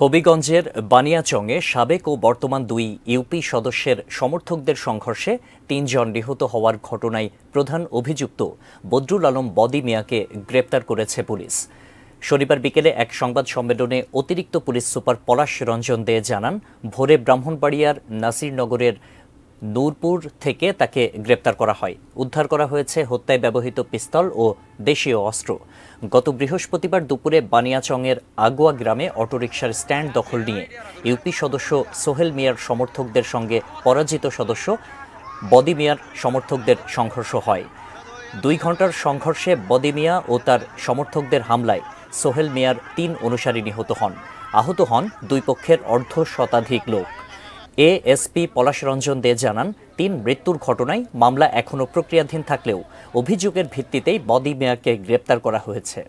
হবিগঞ্জের বানিয়াচংয়ে সাবেক ও বর্তমান দুই ইউপি সদস্যের সমর্থকদের সংঘর্ষে ৩ জন নিহত হওয়ার ঘটনায় প্রধান অভিযুক্ত বদরুল আলম বদি মিয়াকে গ্রেপ্তার করেছে পুলিশ। শনিবার বিকেলে এক সংবাদ সম্মেলনে অতিরিক্ত পুলিশ সুপার পলাশ রঞ্জন দে জানান, ভোরে ব্রাহ্মণবাড়িয়ার নাসিরনগরের নূরপুর থেকে তাকে গ্রেপ্তার করা হয়। উদ্ধার করা হয়েছে হত্যায় ব্যবহৃত পিস্তল ও দেশীয় অস্ত্র। গত বৃহস্পতিবার দুপুরে বানিয়াচংয়ের আগোয়া গ্রামে অটোরিকশার স্ট্যান্ড দখল নিয়ে ইউপি সদস্য সোহেল মিয়ার সমর্থকদের সঙ্গে পরাজিত সদস্য বদি মিয়ার সমর্থকদের সংঘর্ষ হয়। 2 ঘণ্টার সংঘর্ষে বদি মিয়া ও তার সমর্থকদের হামলায় সোহেল মিয়ার 3 অনুসারী নিহত হন। আহত হন দুই পক্ষের অর্ধশতাধিক লোক। এএসপি পলাশ রঞ্জন দে জানান, 3 মৃত্যুর ঘটনায় মামলা এখনও প্রক্রিয়াধীন থাকলেও অভিযোগের ভিত্তিতেই বদি মিয়াকে গ্রেপ্তার করা হয়েছে।